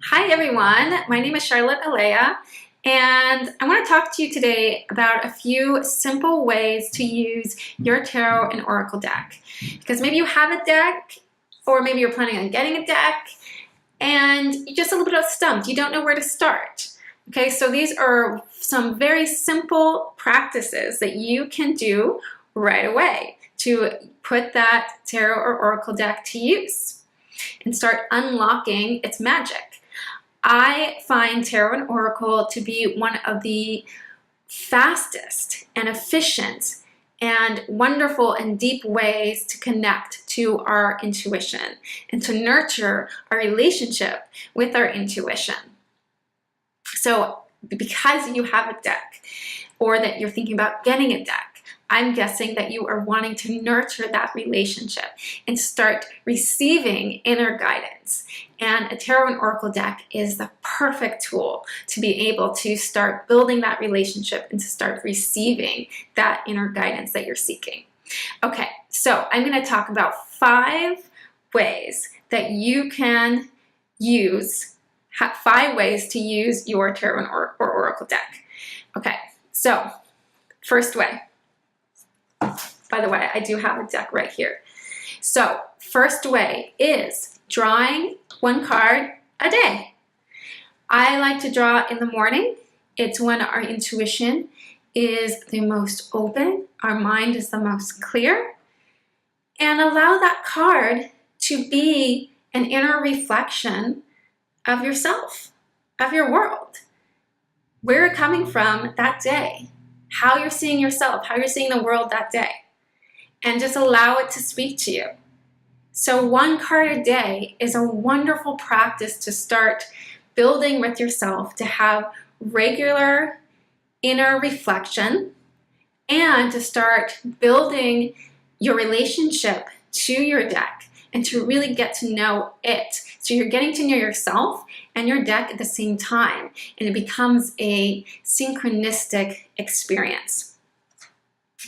Hi everyone, my name is Charlotte Alea, and I want to talk to you today about a few simple ways to use your tarot and oracle deck. Because maybe you have a deck, or maybe you're planning on getting a deck, and you're just a little bit stumped. You don't know where to start. Okay, so these are some very simple practices that you can do right away to put that tarot or oracle deck to use and start unlocking its magic. I find tarot and oracle to be one of the fastest and efficient and wonderful and deep ways to connect to our intuition and to nurture our relationship with our intuition. So because you have a deck or that you're thinking about getting a deck, I'm guessing that you are wanting to nurture that relationship and start receiving inner guidance. And a tarot and oracle deck is the perfect tool to be able to start building that relationship and to start receiving that inner guidance that you're seeking. Okay, so I'm going to talk about 5 ways that you can use, 5 ways to use your tarot or oracle deck. Okay, so first way. By the way, I do have a deck right here. So first way is drawing 1 card a day. I like to draw in the morning. It's when our intuition is the most open, our mind is the most clear, and allow that card to be an inner reflection of yourself, of your world, where you're coming from that day, how you're seeing yourself, how you're seeing the world that day, and just allow it to speak to you. So 1 card a day is a wonderful practice to start building with yourself, to have regular inner reflection, and to start building your relationship to your deck and to really get to know it. So you're getting to know yourself and your deck at the same time, and it becomes a synchronistic experience.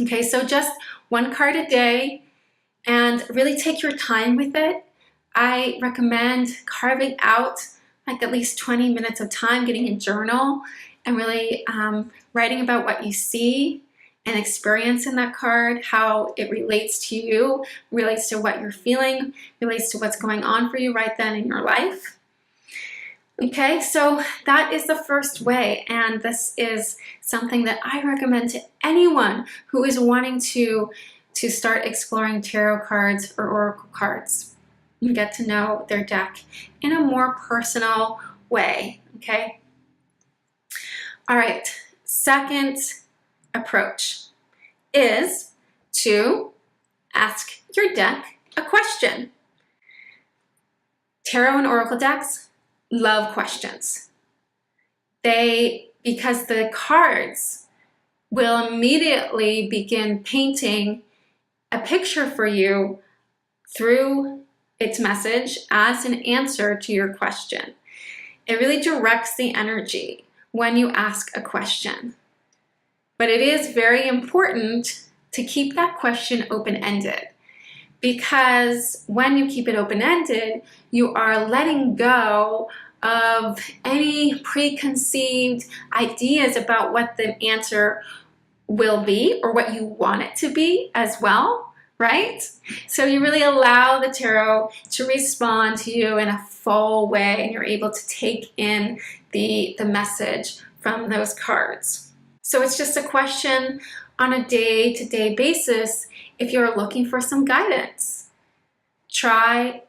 Okay, so just 1 card a day, and really take your time with it. I recommend carving out like at least 20 minutes of time, getting a journal and really writing about what you see and experience in that card, how it relates to you, relates to what you're feeling, relates to what's going on for you right then in your life. Okay, so that is the first way, and this is something that I recommend to anyone who is wanting to start exploring tarot cards or oracle cards and get to know their deck in a more personal way, okay? All right, second approach is to ask your deck a question. Tarot and oracle decks love questions. Because the cards will immediately begin painting a picture for you through its message as an answer to your question. It really directs the energy when you ask a question. But it is very important to keep that question open-ended, because when you keep it open-ended, you are letting go of any preconceived ideas about what the answer will be or what you want it to be as well, right? So you really allow the tarot to respond to you in a full way, and you're able to take in the message from those cards. So it's just a question on a day-to-day basis if you're looking for some guidance. Try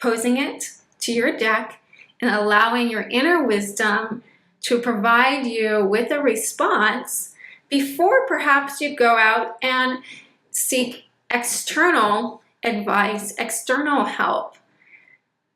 posing it to your deck and allowing your inner wisdom to provide you with a response before perhaps you go out and seek external advice, external help.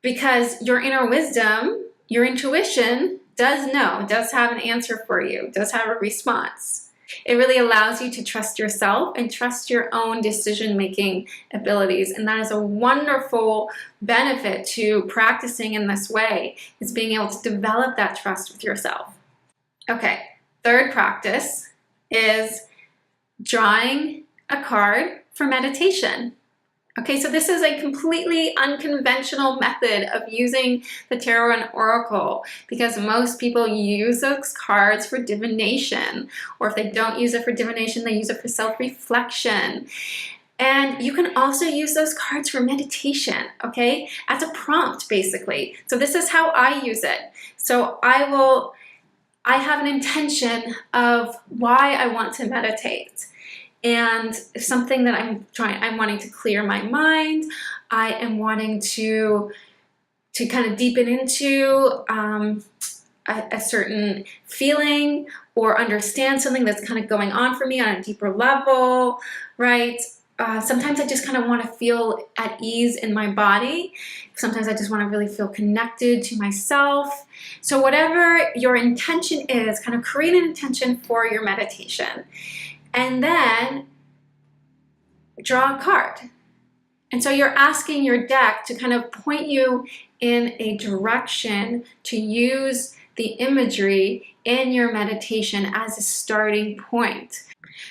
Because your inner wisdom, your intuition does know, does have an answer for you, does have a response. It really allows you to trust yourself and trust your own decision-making abilities. And that is a wonderful benefit to practicing in this way, is being able to develop that trust with yourself. Okay, third practice is drawing a card for meditation. Okay, so this is a completely unconventional method of using the tarot and oracle because most people use those cards for divination, or if they don't use it for divination, they use it for self-reflection. And you can also use those cards for meditation, okay, as a prompt basically. So this is how I use it. So I have an intention of why I want to meditate. And something that I'm wanting to clear my mind. I am wanting to kind of deepen into a certain feeling or understand something that's kind of going on for me on a deeper level, right? Sometimes I just kind of want to feel at ease in my body. Sometimes I just want to really feel connected to myself. So whatever your intention is, kind of create an intention for your meditation. And then draw a card. And so you're asking your deck to kind of point you in a direction to use the imagery in your meditation as a starting point.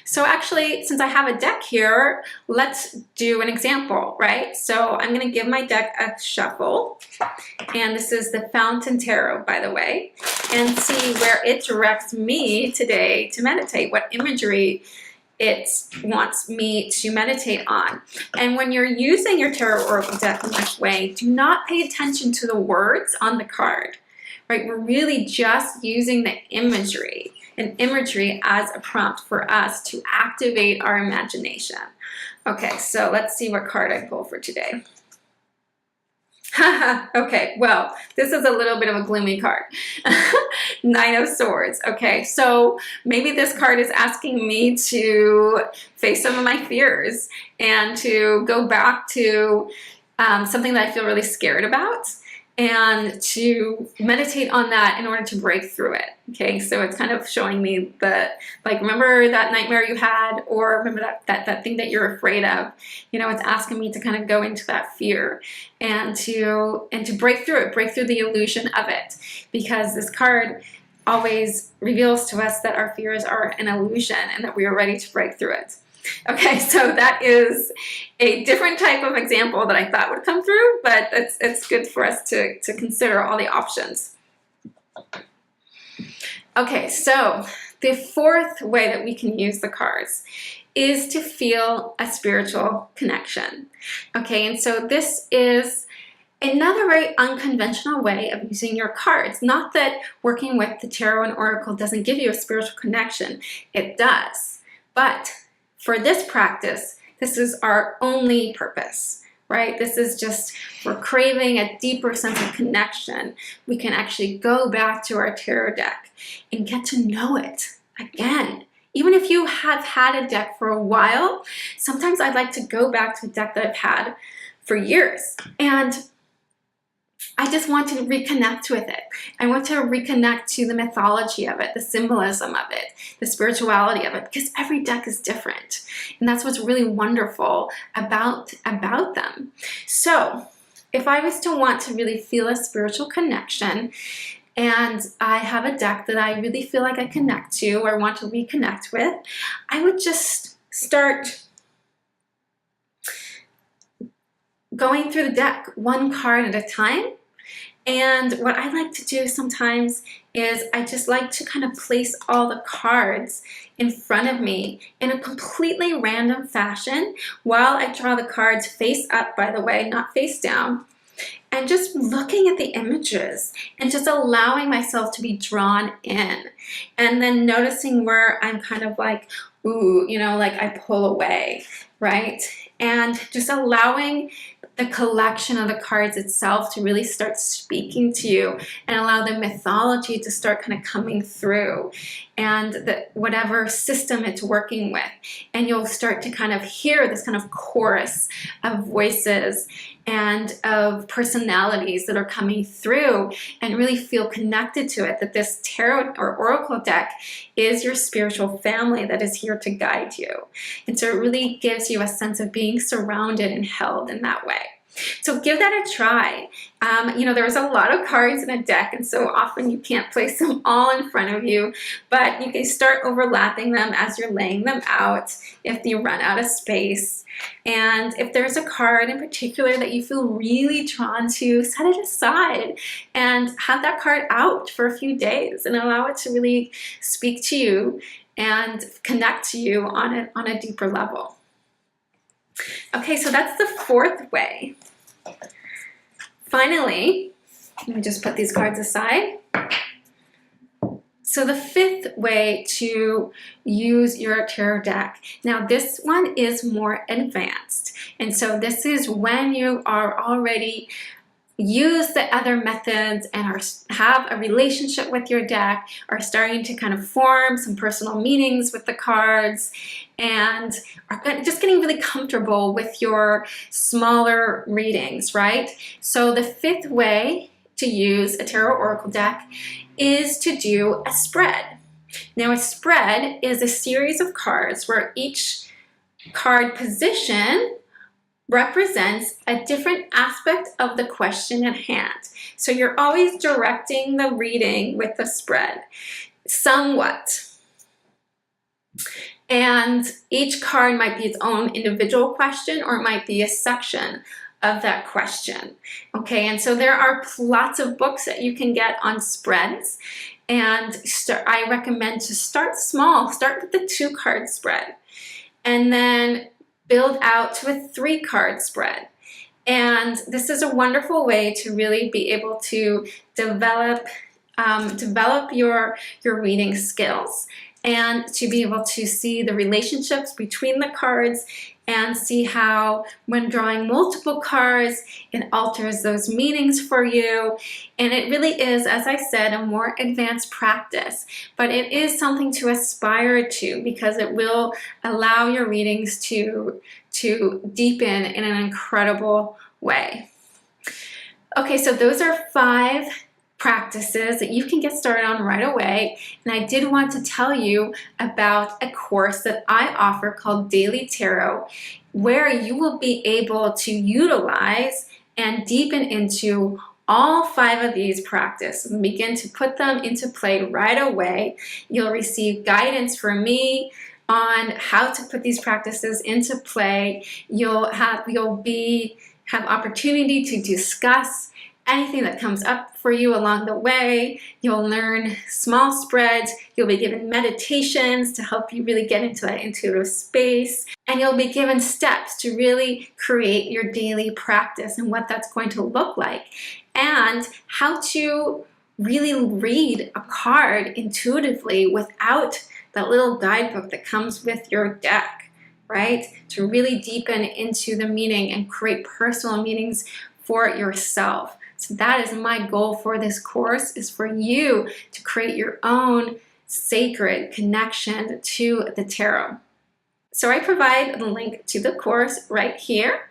So actually, since I have a deck here, let's do an example, right? So I'm going to give my deck a shuffle, and this is the Fountain Tarot, by the way, and see where it directs me today to meditate, what imagery it wants me to meditate on. And when you're using your tarot oracle deck in this way, do not pay attention to the words on the card, right? We're really just using the imagery as a prompt for us to activate our imagination. Okay, so let's see what card I pull for today. Okay, well, this is a little bit of a gloomy card. Nine of Swords. Okay, so maybe this card is asking me to face some of my fears and to go back to something that I feel really scared about and to meditate on that in order to break through it. Okay, so it's kind of showing me that, like, remember that nightmare you had, or remember that thing that you're afraid of. You know, it's asking me to kind of go into that fear and to break through it, break through the illusion of it, because this card always reveals to us that our fears are an illusion and that we are ready to break through it. Okay, so that is a different type of example that I thought would come through, but it's good for us to consider all the options. Okay, so the fourth way that we can use the cards is to feel a spiritual connection. Okay, and so this is another very unconventional way of using your cards. Not that working with the tarot and oracle doesn't give you a spiritual connection, it does, but for this practice, this is our only purpose, right? This is just, we're craving a deeper sense of connection. We can actually go back to our tarot deck and get to know it again. Even if you have had a deck for a while, sometimes I'd like to go back to a deck that I've had for years. And I just want to reconnect with it. I want to reconnect to the mythology of it, the symbolism of it, the spirituality of it, because every deck is different. And that's what's really wonderful about them. So if I was to want to really feel a spiritual connection, and I have a deck that I really feel like I connect to or want to reconnect with, I would just start going through the deck one card at a time. And what I like to do sometimes is I just like to kind of place all the cards in front of me in a completely random fashion while I draw the cards face up, by the way, not face down, and just looking at the images and just allowing myself to be drawn in, and then noticing where I'm kind of like, ooh, you know, like I pull away, right? And just allowing the collection of the cards itself to really start speaking to you and allow the mythology to start kind of coming through, and whatever system it's working with. And you'll start to kind of hear this kind of chorus of voices and of personalities that are coming through, and really feel connected to it, that this tarot or oracle deck is your spiritual family that is here to guide you. And so it really gives you a sense of being surrounded and held in that way. So give that a try. There's a lot of cards in a deck, and so often you can't place them all in front of you, but you can start overlapping them as you're laying them out if you run out of space. And if there's a card in particular that you feel really drawn to, set it aside and have that card out for a few days and allow it to really speak to you and connect to you on a deeper level. Okay, so that's the fourth way. Finally, let me just put these cards aside. So the fifth way to use your tarot deck. Now this one is more advanced. And so this is when you are already use the other methods and have a relationship with your deck, are starting to kind of form some personal meanings with the cards, and are just getting really comfortable with your smaller readings, right? So the fifth way to use a tarot oracle deck is to do a spread. Now a spread is a series of cards where each card position represents a different aspect of the question at hand. So you're always directing the reading with the spread, somewhat. And each card might be its own individual question, or it might be a section of that question. Okay, and so there are lots of books that you can get on spreads. And I recommend to start small. Start with the 2-card spread. And then build out to a 3-card spread. And this is a wonderful way to really be able to develop your reading skills, and to be able to see the relationships between the cards and see how, when drawing multiple cards, it alters those meanings for you. And it really is, as I said, a more advanced practice, but it is something to aspire to, because it will allow your readings to deepen in an incredible way. Okay, so those are 5 practices that you can get started on right away. And I did want to tell you about a course that I offer called Daily Tarot, where you will be able to utilize and deepen into all 5 of these practices and begin to put them into play right away. You'll receive guidance from me on how to put these practices into play. You'll have opportunity to discuss anything that comes up for you along the way. You'll learn small spreads. You'll be given meditations to help you really get into that intuitive space. And you'll be given steps to really create your daily practice and what that's going to look like, and how to really read a card intuitively without that little guidebook that comes with your deck, right? To really deepen into the meaning and create personal meanings for yourself. So that is my goal for this course, is for you to create your own sacred connection to the tarot. So I provide the link to the course right here.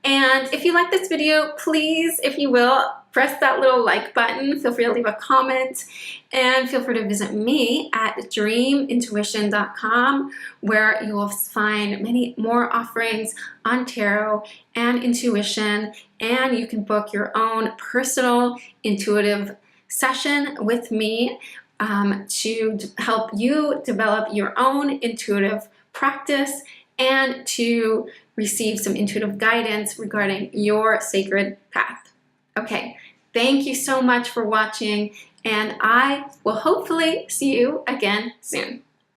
And if you like this video, please, if you will, press that little like button. Feel free to leave a comment, and feel free to visit me at dreamintuition.com, where you will find many more offerings on tarot and intuition, and you can book your own personal intuitive session with me to help you develop your own intuitive practice and to receive some intuitive guidance regarding your sacred path. Okay, thank you so much for watching, and I will hopefully see you again soon.